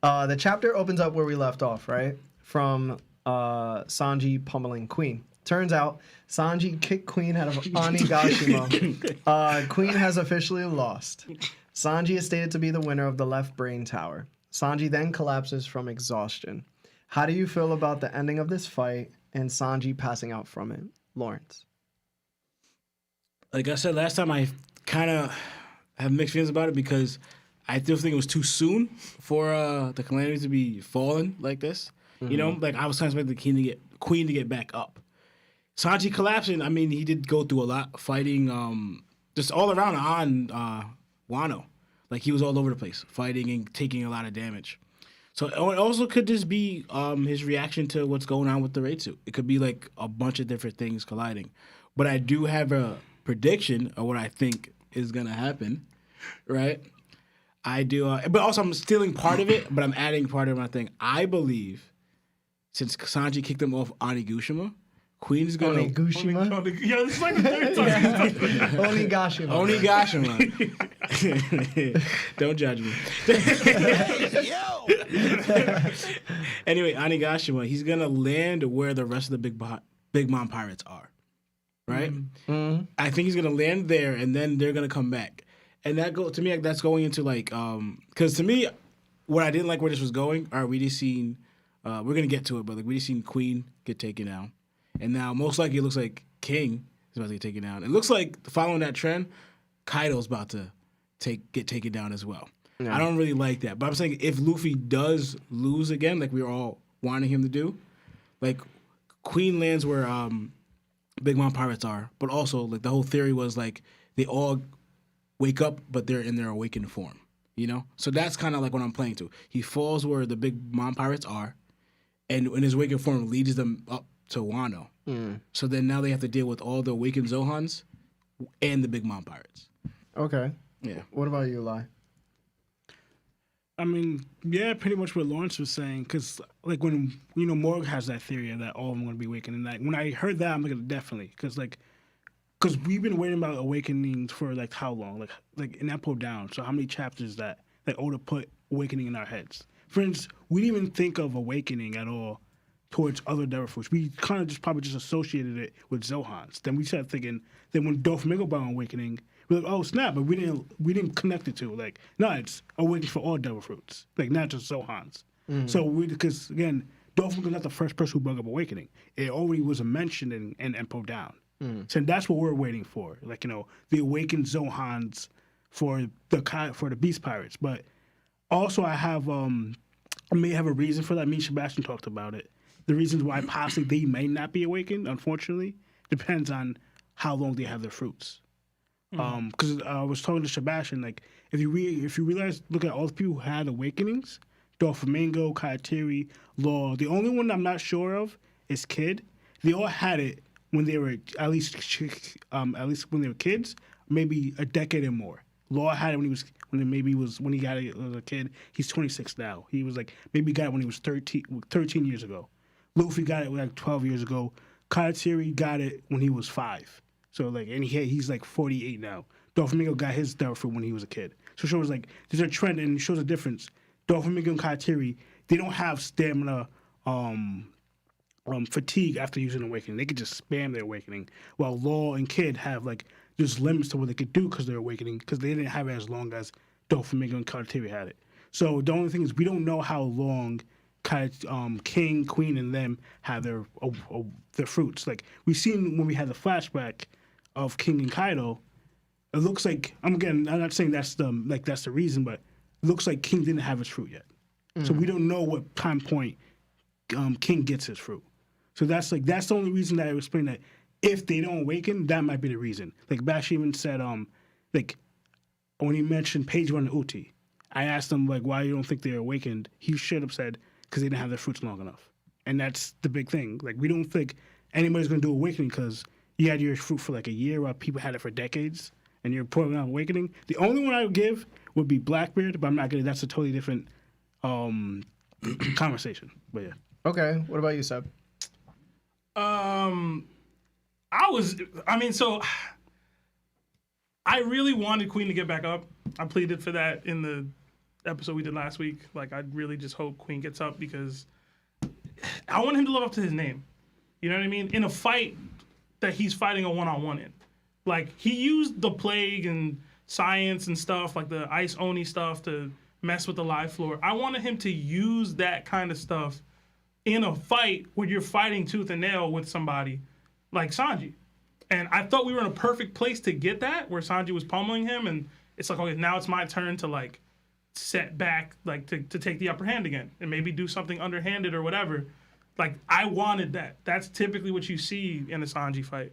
The chapter opens up where we left off, right? From Sanji pummeling Queen. Turns out Sanji kicked Queen out of Onigashima. Queen has officially lost. Sanji is stated to be the winner of the left brain tower. Sanji then collapses from exhaustion. How do you feel about the ending of this fight and Sanji passing out from it? Lawrence. Like I said last time, I kind of have mixed feelings about it because I still think it was too soon for the Calamity to be falling like this. Mm-hmm. You know, like I was kind of expecting the Queen to get back up. Sanji collapsing, I mean, he did go through a lot fighting just all around on Wano. Like he was all over the place fighting and taking a lot of damage. So it also could just be his reaction to what's going on with the raid suit. It could be like a bunch of different things colliding. But I do have a prediction of what I think is going to happen, right? I do, but also I'm stealing part of it, but I'm adding part of my thing. I believe since Sanji kicked him off Onigashima, Queen is going to... Onigashima? Yeah, it's like the third time. Onigashima. Don't judge me. Anyway, Onigashima, he's going to land where the rest of the Big Mom pirates are. Right? Mm-hmm. I think he's going to land there, and then they're going to come back. And to me, that's going into like... Because to me, what I didn't like where this was going, all right, we just seen... we're going to get to it, but like we just seen Queen get taken down. And now, most likely, it looks like King is about to get taken down. It looks like, following that trend, Kaido's about to get taken down as well. Yeah. I don't really like that. But I'm saying if Luffy does lose again, like we were all wanting him to do, like, Queen lands where Big Mom pirates are. But also, like, the whole theory was, like, they all wake up, but they're in their awakened form. You know? So that's kind of like what I'm playing to. He falls where the Big Mom pirates are, and in his awakened form leads them up to Wano. Mm. So then now they have to deal with all the awakened Zohans and the Big Mom pirates. Okay. Yeah. What about you, Lai? I mean, yeah, pretty much what Lawrence was saying. Because, like, when, you know, Morg has that theory that all of them are going to be awakened. And, like, when I heard that, I'm like, definitely. Because we've been waiting about awakenings for, like, how long? Like in Epo Down. So how many chapters that Oda put awakening in our heads? For instance, we didn't even think of awakening at all towards other devil fruits. We kind of probably just associated it with Zohans. Then we started thinking, then when Doflamingo brought awakening, we're like, oh snap, but we didn't connect it to, like, no, it's awakening for all devil fruits, like not just Zohans. Mm-hmm. So because again, Doflamingo's not the first person who brought up awakening. It already was mentioned in Empo Down. Mm-hmm. So that's what we're waiting for, like, you know, the awakened Zohans for the Beast Pirates. But also I may have a reason for that. Me and Sebastian talked about it. The reasons why possibly they may not be awakened, unfortunately, depends on how long they have their fruits. Because I was talking to Sebastian, like, if you realize, look at all the people who had awakenings, Doflamingo, Kaiteri, Law. The only one I'm not sure of is Kid. They all had it when they were at least when they were kids, maybe a decade or more. Law had it when he got it as a kid. He's 26 now. He was like, maybe got it when he was 13 years ago. Luffy got it like 12 years ago. Kaiteri got it when he was 5. So like, and he's like 48 now. Doflamingo got his devil fruit when he was a kid. So it shows like there's a trend and it shows a difference. Doflamingo and Kaiteri, they don't have stamina fatigue after using awakening. They could just spam their awakening. While Law and Kid have like there's limits to what they could do because they're awakening because they didn't have it as long as Doflamingo and Kaiteri had it. So the only thing is we don't know how long King, Queen, and them have their fruits. Like we seen when we had the flashback of King and Kaido, it looks like I'm not saying that's the reason, but it looks like King didn't have his fruit yet. Mm-hmm. So we don't know what time point King gets his fruit. So that's the only reason that I explained that if they don't awaken, that might be the reason. Like Bash even said, like when he mentioned Page 1 and Uti, I asked him like why you don't think they're awakened. He should have said because they didn't have their fruits long enough. And that's the big thing. Like we don't think anybody's gonna do awakening because you had your fruit for like a year while people had it for decades and you're putting out awakening. The only one I would give would be Blackbeard, but I'm not gonna. That's a totally different conversation. But yeah. Okay. What about you, Seb? I really wanted Queen to get back up. I pleaded for that in the episode we did last week. Like, I really just hope Queen gets up because I want him to live up to his name. You know what I mean? In a fight that he's fighting a one-on-one in. Like, he used the plague and science and stuff, like the ice oni stuff, to mess with the live floor. I wanted him to use that kind of stuff in a fight where you're fighting tooth and nail with somebody like Sanji. And I thought we were in a perfect place to get that, where Sanji was pummeling him, and it's like, okay, now it's my turn to, like, set back, like, to take the upper hand again, and maybe do something underhanded or whatever. Like, I wanted that. That's typically what you see in a Sanji fight.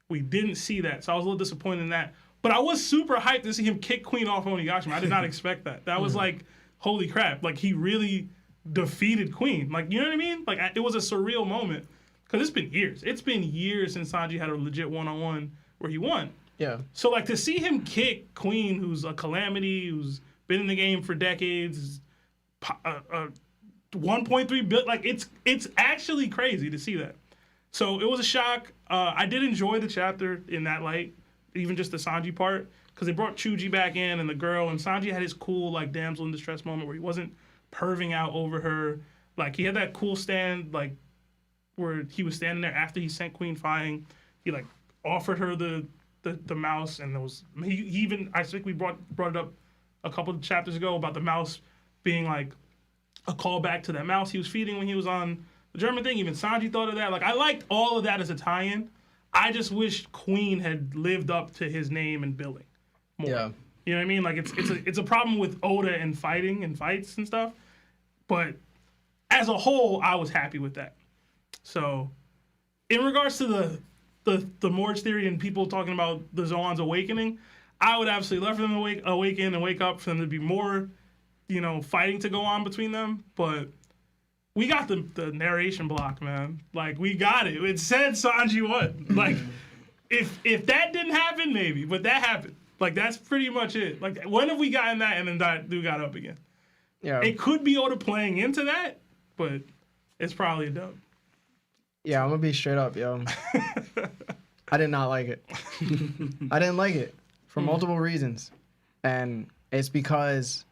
We didn't see that, so I was a little disappointed in that. But I was super hyped to see him kick Queen off Onigashima. I did not expect that. That was like, holy crap. Like, he really defeated Queen. Like, you know what I mean? Like, it was a surreal moment. Because it's been years. It's been years since Sanji had a legit one-on-one where he won. Yeah. So, like, to see him kick Queen, who's a calamity, who's been in the game for decades, 1.3 billion, like, it's actually crazy to see that. So it was a shock. I did enjoy the chapter in that light, even just the Sanji part, because they brought Chuji back in and the girl, and Sanji had his cool, like, damsel in distress moment where he wasn't perving out over her. Like, he had that cool stand, like, where he was standing there after he sent Queen flying. He, like, offered her the mouse, and there was he even, I think we brought it up a couple of chapters ago about the mouse being, like, a callback to that mouse he was feeding when he was on the German thing. Even Sanji thought of that. Like, I liked all of that as a tie-in. I just wish Queen had lived up to his name and billing more. Yeah. You know what I mean? Like, it's a problem with Oda and fighting and fights and stuff. But as a whole, I was happy with that. So, in regards to the Morge theory and people talking about the Zoan's awakening, I would absolutely love for them to awaken and wake up, for them to be more, fighting to go on between them. But we got the narration block, man. Like, we got it. It said Sanji won. Like, if that didn't happen, maybe, but that happened. Like, that's pretty much it. Like, when have we gotten that and then we got up again? Yeah. It could be Oda playing into that, but it's probably a dub. Yeah, I'm gonna be straight up, yo. I did not like it. I didn't like it for multiple reasons, and it's because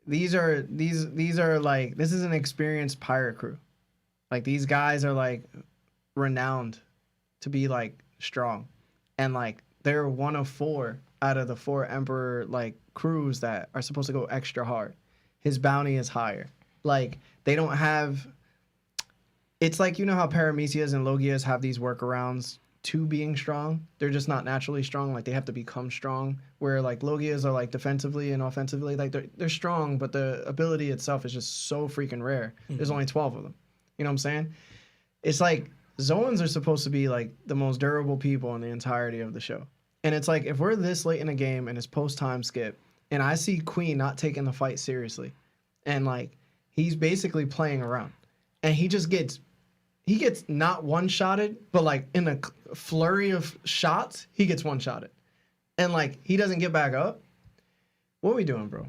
these are like, this is an experienced pirate crew. Like, these guys are, like, renowned to be, like, strong, and, like, they're one of 4 out of the 4 Emperor, like, crews that are supposed to go extra hard. His bounty is higher. Like, they don't have. It's like, you know how Paramecias and Logias have these workarounds to being strong? They're just not naturally strong. Like, they have to become strong. Where, like, Logias are, like, defensively and offensively. Like, they're strong, but the ability itself is just so freaking rare. There's only 12 of them. You know what I'm saying? It's like, Zoans are supposed to be, like, the most durable people in the entirety of the show. And it's like, if we're this late in a game and it's post-time skip, and I see Queen not taking the fight seriously, and, like, he's basically playing around, and he gets not one-shotted, but, like, in a flurry of shots, he gets one-shotted. And, like, he doesn't get back up. What are we doing, bro?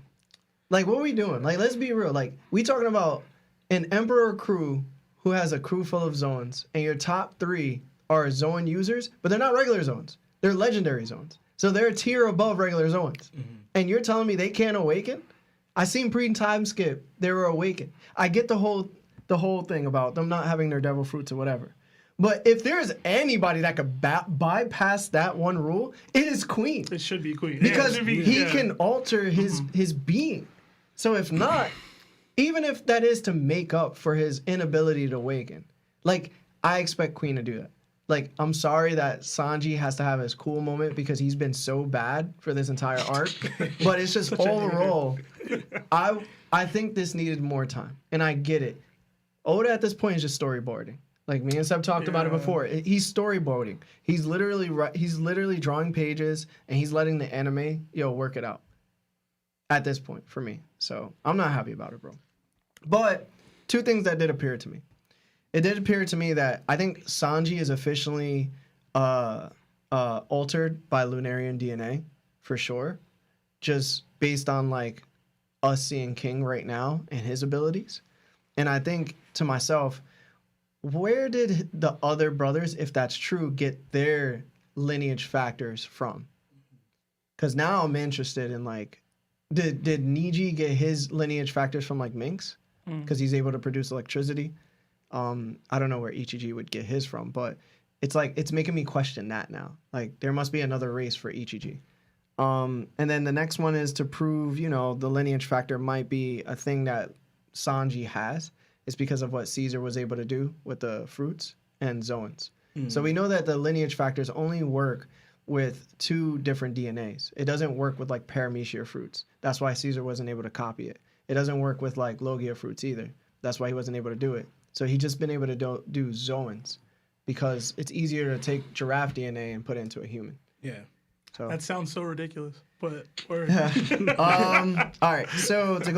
Like, what are we doing? Like, let's be real. Like, we talking about an Emperor crew who has a crew full of Zoans, and your top 3 are Zoan users, but they're not regular Zoans. They're legendary Zoans. So they're a tier above regular Zoans. Mm-hmm. And you're telling me they can't awaken? I seen pre-time skip. They were awakened. I get the whole thing about them not having their devil fruits or whatever. But if there's anybody that could bypass that one rule, it is Queen. It should be Queen. Because he can alter his being. So if not, even if that is to make up for his inability to awaken, like, I expect Queen to do that. Like, I'm sorry that Sanji has to have his cool moment because he's been so bad for this entire arc. But it's just overall, I think this needed more time. And I get it. Oda at this point is just storyboarding. Like, me and Seb talked about it before. He's storyboarding. He's literally drawing pages, and he's letting the anime, work it out. At this point, for me. So, I'm not happy about it, bro. But 2 things that did appear to me. It did appear to me that I think Sanji is officially altered by Lunarian DNA, for sure. Just based on, like, us seeing King right now and his abilities. And I think to myself, where did the other brothers, if that's true, get their lineage factors from? Because now I'm interested in, like, Did Niji get his lineage factors from like minks? Because he's able to produce electricity. I don't know where Ichiji would get his from, but it's like it's making me question that now. Like there must be another race for Ichiji. And then the next one is to prove, you know, the lineage factor might be a thing that Sanji has. It's because of what Caesar was able to do with the fruits and Zoans. So we know that the lineage factors only work with 2 different DNAs. It doesn't work with like paramecia fruits. That's why Caesar wasn't able to copy it. It doesn't work with like Logia fruits either. That's why he wasn't able to do it. So he just been able to do Zoans because it's easier to take giraffe DNA and put it into a human. Yeah. So That sounds so ridiculous, but all right. So to go